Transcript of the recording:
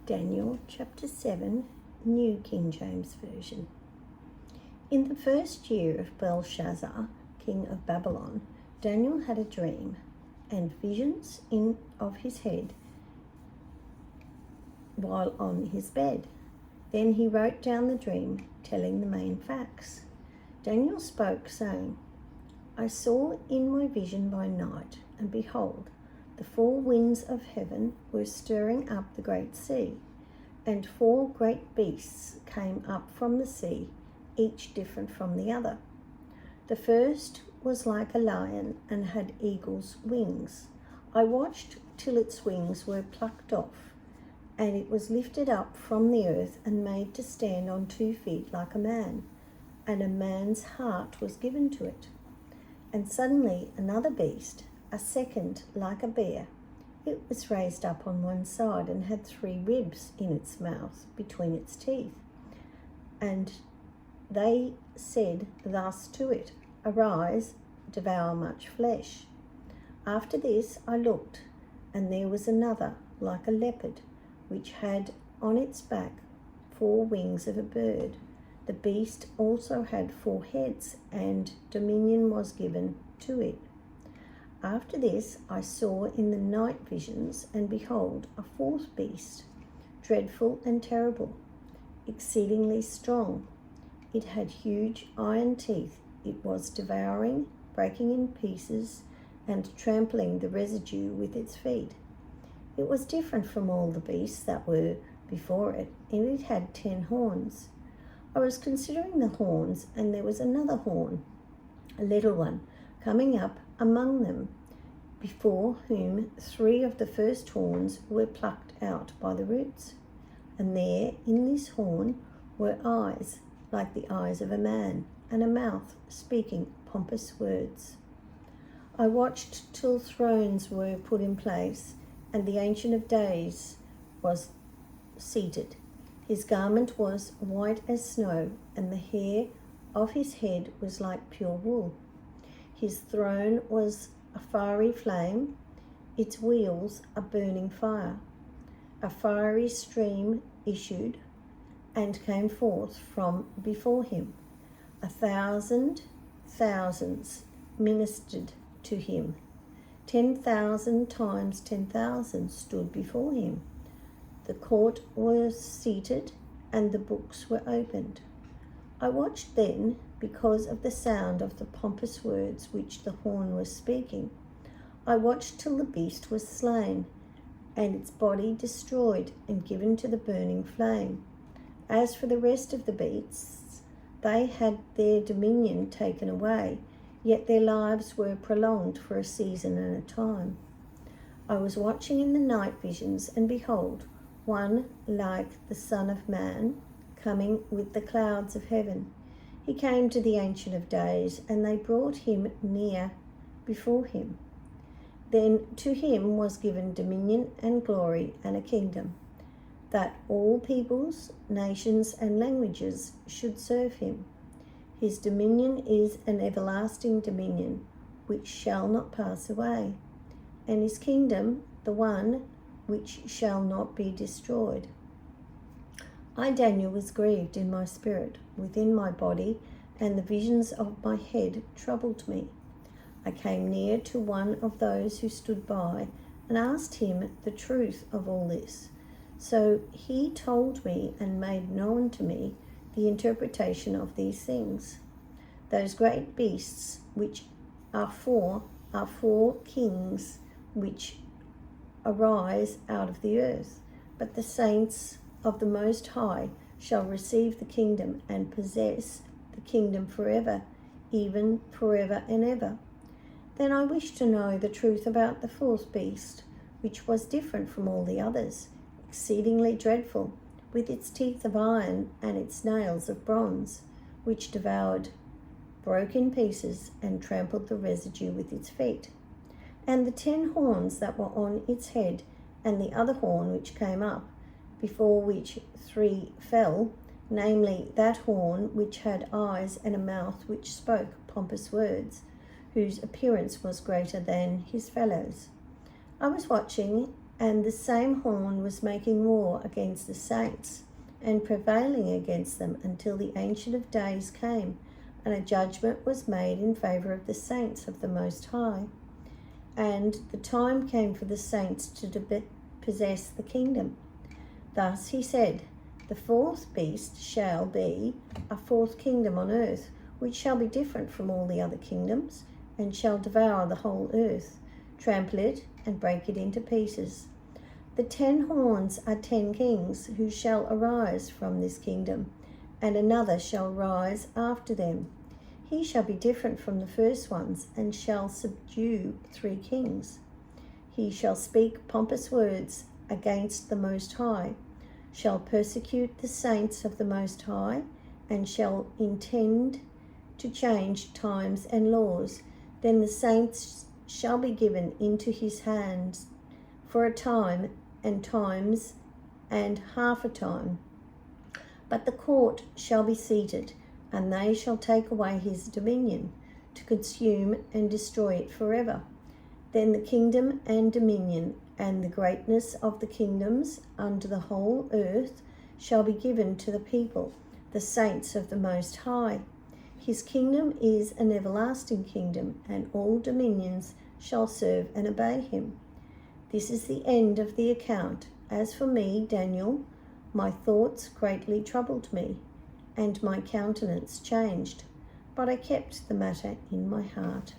Daniel chapter 7, New King James Version. In the first year of Belshazzar, king of Babylon, Daniel had a dream and visions of his head while on his bed. Then he wrote down the dream, telling the main facts. Daniel spoke, saying, I saw in my vision by night, and behold, the four winds of heaven were stirring up the great sea, and four great beasts came up from the sea, each different from the other. The first was like a lion and had eagle's wings. I watched till its wings were plucked off, and it was lifted up from the earth and made to stand on 2 feet like a man, and a man's heart was given to it. And suddenly another beast, a second like a bear, it was raised up on one side and had 3 ribs in its mouth between its teeth. And they said thus to it, Arise, devour much flesh. After this I looked, and there was another like a leopard, which had on its back 4 wings of a bird. The beast also had 4 heads, and dominion was given to it. After this I saw in the night visions, and behold, a 4th beast, dreadful and terrible, exceedingly strong. It had huge iron teeth. It was devouring, breaking in pieces, and trampling the residue with its feet. It was different from all the beasts that were before it, and it had 10 horns. I was considering the horns, and there was another horn, a little one, coming up among them, before whom 3 of the first horns were plucked out by the roots. And there in this horn were eyes like the eyes of a man, and a mouth speaking pompous words. I watched till thrones were put in place, and the Ancient of Days was seated. His garment was white as snow, and the hair of his head was like pure wool. His throne was a fiery flame, its wheels a burning fire. A fiery stream issued and came forth from before him. 1,000 thousands ministered to him. 10,000 times 10,000 stood before him. The court was seated, and the books were opened. I watched then, because of the sound of the pompous words which the horn was speaking. I watched till the beast was slain, and its body destroyed and given to the burning flame. As for the rest of the beasts, they had their dominion taken away, yet their lives were prolonged for a season and a time. I was watching in the night visions, and behold, one like the Son of Man, coming with the clouds of heaven. He came to the Ancient of Days, and they brought him near before him. Then to him was given dominion and glory and a kingdom, that all peoples, nations, and languages should serve him. His dominion is an everlasting dominion, which shall not pass away, and his kingdom the one which shall not be destroyed. I, Daniel, was grieved in my spirit within my body, and the visions of my head troubled me. I came near to one of those who stood by, and asked him the truth of all this. So he told me and made known to me the interpretation of these things. Those great beasts which are 4 kings which arise out of the earth, but the saints of the Most High shall receive the kingdom and possess the kingdom forever, even forever and ever. Then I wished to know the truth about the 4th beast, which was different from all the others, exceedingly dreadful, with its teeth of iron and its nails of bronze, which devoured, broke in pieces, and trampled the residue with its feet. And the 10 horns that were on its head, and the other horn which came up, before which 3 fell, namely that horn which had eyes and a mouth which spoke pompous words, whose appearance was greater than his fellows. I was watching, And the same horn was making war against the saints and prevailing against them until the Ancient of Days came, and a judgment was made in favour of the saints of the Most High. And the time came for the saints to possess the kingdom. Thus he said, the fourth beast shall be a fourth kingdom on earth, which shall be different from all the other kingdoms, and shall devour the whole earth, trample it, and break it into pieces. The 10 horns are 10 kings who shall arise from this kingdom, and another shall rise after them. He shall be different from the first ones, and shall subdue 3 kings. He shall speak pompous words against the Most High, shall persecute the saints of the Most High, and shall intend to change times and laws. Then the saints shall be given into his hands for a time, and times, and half a time. But the court shall be seated, and they shall take away his dominion, to consume and destroy it forever. Then the kingdom and dominion and the greatness of the kingdoms under the whole earth shall be given to the people, the saints of the Most High. His kingdom is an everlasting kingdom, and all dominions shall serve and obey him. This is the end of the account. As for me, Daniel, my thoughts greatly troubled me, and my countenance changed, but I kept the matter in my heart.